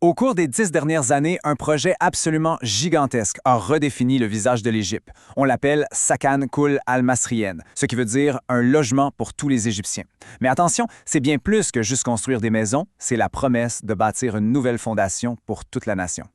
Au cours des 10 dernières années, un projet absolument gigantesque a redéfini le visage de l'Égypte. On l'appelle Sakan Kul al-Masriyen, ce qui veut dire un logement pour tous les Égyptiens. Mais attention, c'est bien plus que juste construire des maisons, c'est la promesse de bâtir une nouvelle fondation pour toute la nation.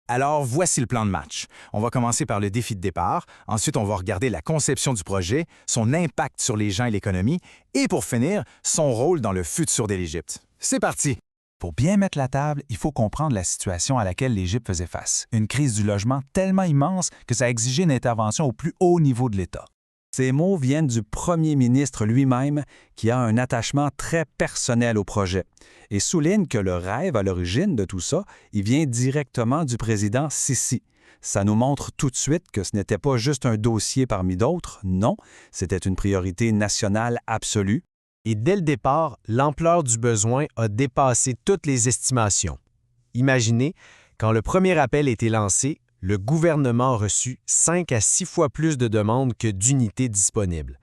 Alors, voici le plan de match. On va commencer par le défi de départ, ensuite on va regarder la conception du projet, son impact sur les gens et l'économie, et pour finir, son rôle dans le futur de l'Égypte. C'est parti! Pour bien mettre la table, il faut comprendre la situation à laquelle l'Égypte faisait face. Une crise du logement tellement immense que ça a exigé une intervention au plus haut niveau de l'État. Ces mots viennent du premier ministre lui-même, qui a un attachement très personnel au projet, et souligne que le rêve à l'origine de tout ça, il vient directement du président Sisi. Ça nous montre tout de suite que ce n'était pas juste un dossier parmi d'autres, non, c'était une priorité nationale absolue. Et dès le départ, l'ampleur du besoin a dépassé toutes les estimations. Imaginez, quand le premier appel a été lancé, le gouvernement a reçu 5 à 6 fois plus de demandes que d'unités disponibles.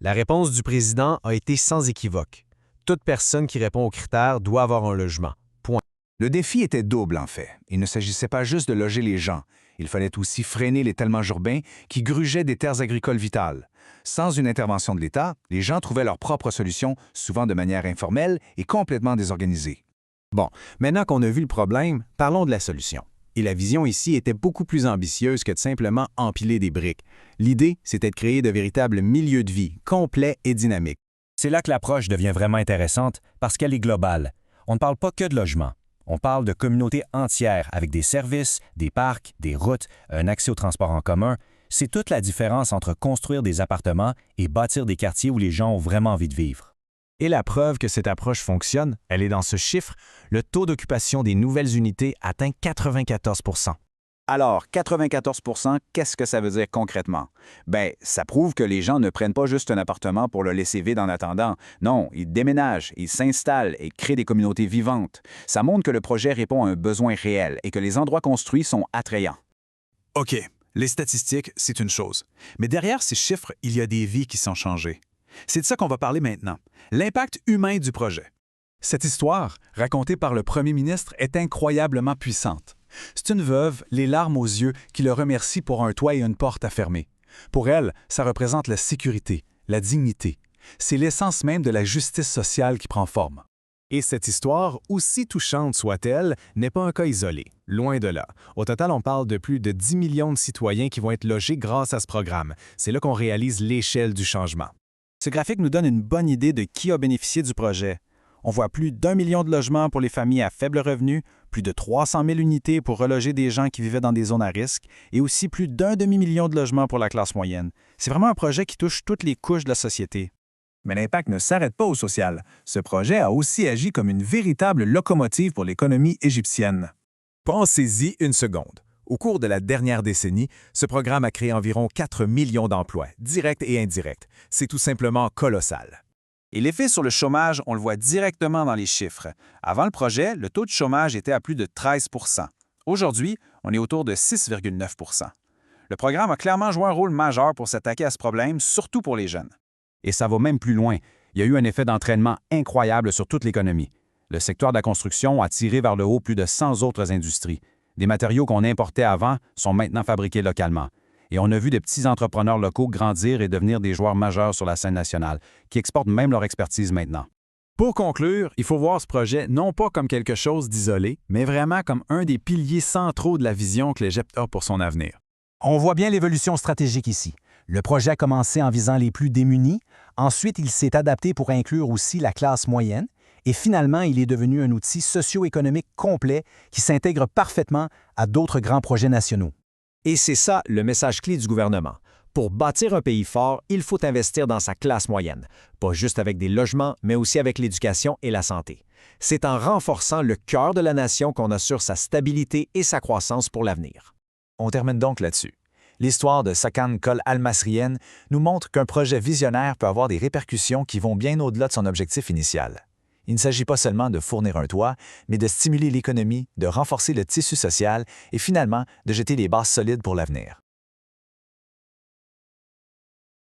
La réponse du président a été sans équivoque. Toute personne qui répond aux critères doit avoir un logement. Point. Le défi était double, en fait. Il ne s'agissait pas juste de loger les gens. Il fallait aussi freiner l'étalement urbain qui grugeait des terres agricoles vitales. Sans une intervention de l'État, les gens trouvaient leurs propres solutions, souvent de manière informelle et complètement désorganisée. Bon, maintenant qu'on a vu le problème, parlons de la solution. Et la vision ici était beaucoup plus ambitieuse que de simplement empiler des briques. L'idée, c'était de créer de véritables milieux de vie, complets et dynamiques. C'est là que l'approche devient vraiment intéressante parce qu'elle est globale. On ne parle pas que de logement. On parle de communautés entières avec des services, des parcs, des routes, un accès au transport en commun. C'est toute la différence entre construire des appartements et bâtir des quartiers où les gens ont vraiment envie de vivre. Et la preuve que cette approche fonctionne, elle est dans ce chiffre. Le taux d'occupation des nouvelles unités atteint 94 %. Alors, 94 %, qu'est-ce que ça veut dire concrètement? Bien, ça prouve que les gens ne prennent pas juste un appartement pour le laisser vide en attendant. Non, ils déménagent, ils s'installent et créent des communautés vivantes. Ça montre que le projet répond à un besoin réel et que les endroits construits sont attrayants. OK, les statistiques, c'est une chose. Mais derrière ces chiffres, il y a des vies qui sont changées. C'est de ça qu'on va parler maintenant. L'impact humain du projet. Cette histoire, racontée par le premier ministre, est incroyablement puissante. C'est une veuve, les larmes aux yeux, qui le remercie pour un toit et une porte à fermer. Pour elle, ça représente la sécurité, la dignité. C'est l'essence même de la justice sociale qui prend forme. Et cette histoire, aussi touchante soit-elle, n'est pas un cas isolé. Loin de là. Au total, on parle de plus de 10 millions de citoyens qui vont être logés grâce à ce programme. C'est là qu'on réalise l'échelle du changement. Ce graphique nous donne une bonne idée de qui a bénéficié du projet. On voit plus d'1 million de logements pour les familles à faible revenu, plus de 300 000 unités pour reloger des gens qui vivaient dans des zones à risque et aussi plus d'1 demi-million de logements pour la classe moyenne. C'est vraiment un projet qui touche toutes les couches de la société. Mais l'impact ne s'arrête pas au social. Ce projet a aussi agi comme une véritable locomotive pour l'économie égyptienne. Pensez-y une seconde. Au cours de la dernière décennie, ce programme a créé environ 4 millions d'emplois, directs et indirects. C'est tout simplement colossal. Et l'effet sur le chômage, on le voit directement dans les chiffres. Avant le projet, le taux de chômage était à plus de 13 %. Aujourd'hui, on est autour de 6,9 %. Le programme a clairement joué un rôle majeur pour s'attaquer à ce problème, surtout pour les jeunes. Et ça va même plus loin. Il y a eu un effet d'entraînement incroyable sur toute l'économie. Le secteur de la construction a tiré vers le haut plus de 100 autres industries. Des matériaux qu'on importait avant sont maintenant fabriqués localement. Et on a vu des petits entrepreneurs locaux grandir et devenir des joueurs majeurs sur la scène nationale, qui exportent même leur expertise maintenant. Pour conclure, il faut voir ce projet non pas comme quelque chose d'isolé, mais vraiment comme un des piliers centraux de la vision que l'Égypte a pour son avenir. On voit bien l'évolution stratégique ici. Le projet a commencé en visant les plus démunis, ensuite il s'est adapté pour inclure aussi la classe moyenne, et finalement il est devenu un outil socio-économique complet qui s'intègre parfaitement à d'autres grands projets nationaux. Et c'est ça le message clé du gouvernement. Pour bâtir un pays fort, il faut investir dans sa classe moyenne, pas juste avec des logements, mais aussi avec l'éducation et la santé. C'est en renforçant le cœur de la nation qu'on assure sa stabilité et sa croissance pour l'avenir. On termine donc là-dessus. L'histoire de Sakan Kol al-Masriyen nous montre qu'un projet visionnaire peut avoir des répercussions qui vont bien au-delà de son objectif initial. Il ne s'agit pas seulement de fournir un toit, mais de stimuler l'économie, de renforcer le tissu social et finalement de jeter les bases solides pour l'avenir.